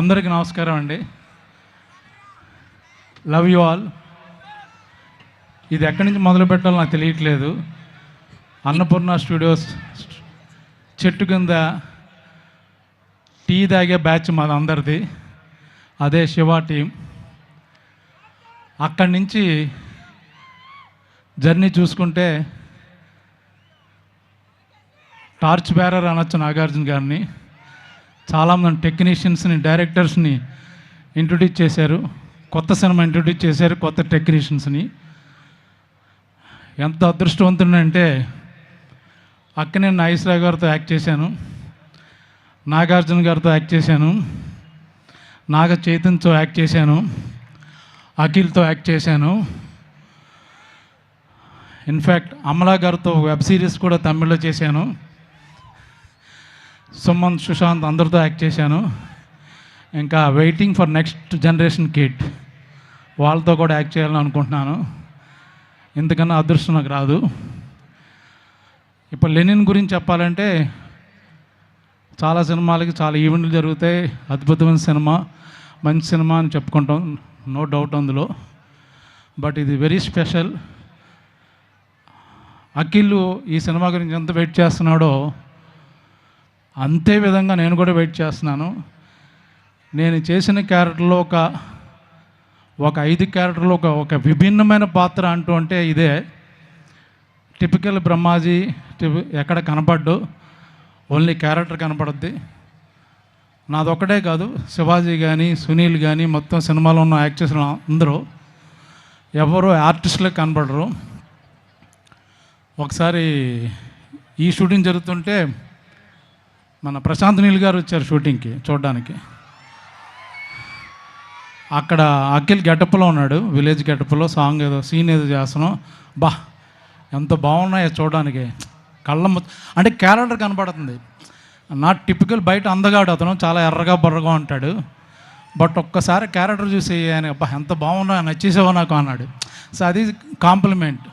అందరికీ నమస్కారం అండి. Love you all. ఇది ఎక్కడి నుంచి మొదలు పెట్టాలో నాకు తెలియట్లేదు. అన్నపూర్ణ స్టూడియోస్ చెట్టు కింద టీ తాగే బ్యాచ్ మాది అందరిది. అదే శివ టీం. అక్కడి నుంచి జర్నీ చూసుకుంటే టార్చ్ బేరర్ అనొచ్చు నాగార్జున గారిని. చాలామంది టెక్నీషియన్స్ని, డైరెక్టర్స్ని ఇంట్రొడ్యూస్ చేశారు. కొత్త సినిమా ఇంట్రొడ్యూస్ చేశారు, కొత్త టెక్నీషియన్స్ని. ఎంత అదృష్టవంతుడంటే అక్కనే నాగేశ్వరరావు గారితో యాక్ట్ చేశాను, నాగార్జున గారితో యాక్ట్ చేశాను, నాగ చైతన్యతో యాక్ట్ చేశాను, అఖిల్తో యాక్ట్ చేశాను. ఇన్ఫ్యాక్ట్ అమలా గారితో వెబ్ సిరీస్ కూడా తమిళ్లో చేశాను. సుమంత్, సుశాంత్ అందరితో యాక్ట్ చేశాను. ఇంకా waiting for next generation kid, వాళ్ళతో కూడా యాక్ట్ చేయాలని అనుకుంటున్నాను. ఇంతకన్నా అదృష్టం నాకు రాదు. ఇప్పుడు లెనిన్ గురించి చెప్పాలంటే చాలా సినిమాలకి చాలా ఈవెంట్లు జరుగుతాయి. అద్భుతమైన సినిమా, మంచి సినిమా అని చెప్పుకుంటాం, నో డౌట్ అందులో. బట్ ఇది వెరీ స్పెషల్. అఖిల్ ఈ సినిమా గురించి ఎంత వెయిట్ చేస్తున్నాడో అంతే విధంగా నేను కూడా వెయిట్ చేస్తున్నాను. నేను చేసిన క్యారెక్టర్లో ఒక 5 క్యారెక్టర్లో ఒక విభిన్నమైన పాత్ర అంటూ అంటే ఇదే. టిపికల్ బ్రహ్మాజీ ఎక్కడ కనపడ్డు, ఓన్లీ క్యారెక్టర్ కనపడుద్ది. నాదొక్కటే కాదు, శివాజీ కానీ, సునీల్ కానీ, మొత్తం సినిమాలో ఉన్న యాక్టర్స్ అందరూ ఎవరు ఆర్టిస్టులకు కనపడరు. ఒకసారి ఈ షూటింగ్ జరుగుతుంటే మన ప్రశాంత్ నీల్ గారు వచ్చారు షూటింగ్కి చూడడానికి. అక్కడ అఖిల్ గెటప్లో ఉన్నాడు, విలేజ్ గెటప్లో. సాంగ్ ఏదో సీన్ ఏదో చేస్తున్నాం. ఎంత బాగున్నాయో చూడడానికి. అంటే క్యారెక్టర్ కనపడుతుంది. నాట్ టిపికల్ బయట అందగాడు అతను, చాలా ఎర్రగా బర్రగా ఉంటాడు. బట్ ఒక్కసారి క్యారెక్టర్ చూసి ఆయన ఎంత బాగున్నాయో, నచ్చేసావో నాకు అన్నాడు. సో అది కాంప్లిమెంట్.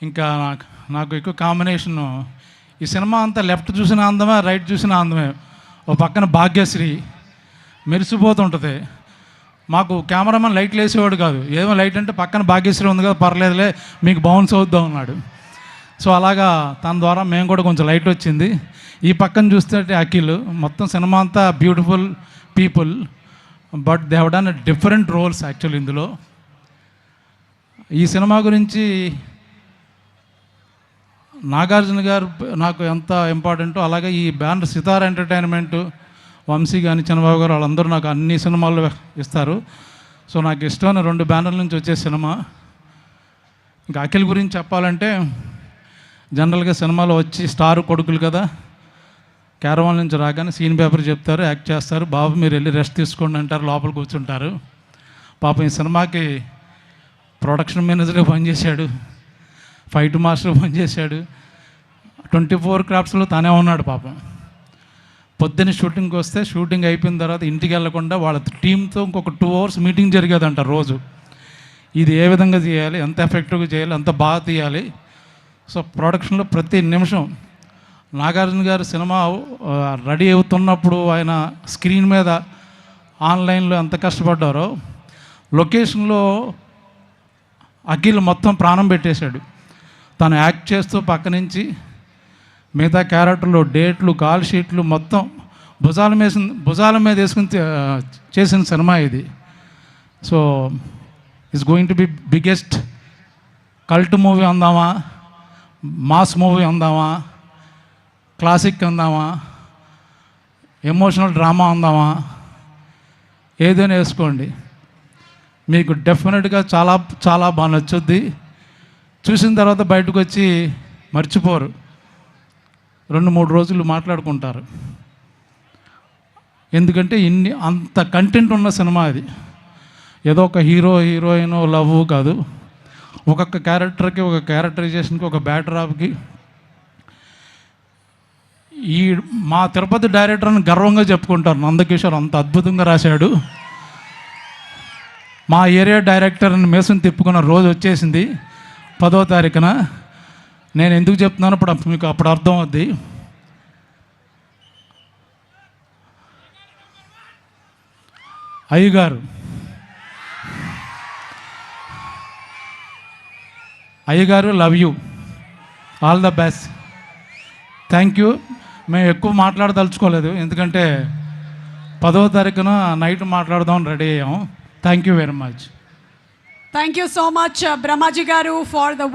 ఇంకా నాకు ఎక్కువ కాంబినేషను ఈ సినిమా అంతా లెఫ్ట్ చూసిన అందమే, రైట్ చూసిన అందమే. ఓ పక్కన భాగ్యశ్రీ మెరిసిపోతుంటుంది. మాకు కెమెరామెన్ లైట్లు వేసేవాడు కాదు. ఏమో లైట్ అంటే పక్కన భాగ్యశ్రీ ఉంది కదా, పర్లేదులే మీకు బౌన్స్ అవుద్దాం అన్నాడు. సో అలాగా తన ద్వారా మేము కూడా కొంచెం లైట్ వచ్చింది. ఈ పక్కన చూస్తే అఖిల్. మొత్తం సినిమా అంతా beautiful people, but they have done different roles actual ఇందులో. ఈ సినిమా గురించి నాగార్జున గారు నాకు ఎంత ఇంపార్టెంటో, అలాగే ఈ బ్యానర్ సితార్ ఎంటర్టైన్మెంట్, వంశీ కానీ, చంద్రబాబు గారు వాళ్ళందరూ నాకు అన్ని సినిమాల్లో ఇస్తారు. సో నాకు ఇష్టమైన 2 బ్యానర్ల నుంచి వచ్చే సినిమా. ఇంకా అఖిల్ గురించి చెప్పాలంటే జనరల్గా సినిమాలో వచ్చి స్టార్ కొడుకులు కదా, క్యారవాన్ నుంచి రాగానే సీన్ పేపర్ చెప్తారు, యాక్ట్ చేస్తారు. బాబు మీరు వెళ్ళి రెస్ట్ తీసుకోండి అంటారు, లోపల కూర్చుంటారు. పాపం ఈ సినిమాకి ప్రొడక్షన్ మేనేజర్గా పనిచేశాడు, ఫైట్ మాస్టర్ పనిచేశాడు, 24 క్రాఫ్ట్స్లో తనే ఉన్నాడు పాపం. పొద్దున్న షూటింగ్కి వస్తే షూటింగ్ అయిపోయిన తర్వాత ఇంటికి వెళ్లకుండా వాళ్ళ టీంతో ఇంకొక 2 hours మీటింగ్ జరిగేదంట రోజు. ఇది ఏ విధంగా చేయాలి, ఎంత ఎఫెక్టివ్గా చేయాలి, ఎంత బాగా తీయాలి. సో ప్రొడక్షన్లో ప్రతి నిమిషం నాగార్జున గారు సినిమా రెడీ అవుతున్నప్పుడు ఆయన స్క్రీన్ మీద, ఆన్లైన్లో ఎంత కష్టపడ్డారో, లొకేషన్లో అఖిల్ మొత్తం ప్రాణం పెట్టేశాడు. తను యాక్ట్ చేస్తూ పక్క నుంచి మిగతా క్యారెక్టర్లు, డేట్లు, కాల్ షీట్లు మొత్తం భుజాల మీద వేసుకుని చేసిన సినిమా ఇది. So it's going to be biggest cult movie అందామా, మాస్ మూవీ అందామా, క్లాసిక్ అందామా, ఎమోషనల్ డ్రామా అందామా, ఏదైనా వేసుకోండి, మీకు డెఫినెట్గా చాలా చాలా బాగా నచ్చుద్ది. చూసిన తర్వాత బయటకు వచ్చి మర్చిపోరు, 2-3 రోజులు మాట్లాడుకుంటారు. ఎందుకంటే అంత కంటెంట్ ఉన్న సినిమా అది. ఏదో ఒక హీరో హీరోయిన్ లవ్ కాదు, ఒక్కొక్క క్యారెక్టర్కి, ఒక క్యారెక్టరైజేషన్కి, ఒక బ్యాక్డ్రాప్కి. మా తిరుపతి డైరెక్టర్ అని గర్వంగా చెప్పుకుంటారు. నందకిషోర్ అంత అద్భుతంగా రాశాడు. మా ఏరియా డైరెక్టర్ని మేసం తిప్పుకున్న రోజు వచ్చేసింది 10వ తారీఖున. నేను ఎందుకు చెప్తున్నాను ఇప్పుడు మీకు అప్పుడు అర్థం అవుద్ది. అయ్యగారు love you, all the best. Thank you. మేము ఎక్కువ మాట్లాడదలుచుకోలేదు, ఎందుకంటే 10వ తారీఖున నైట్ మాట్లాడదాం రెడీ అయ్యాం. Thank you very much. Thank you so much, Brahmaji Garu, for the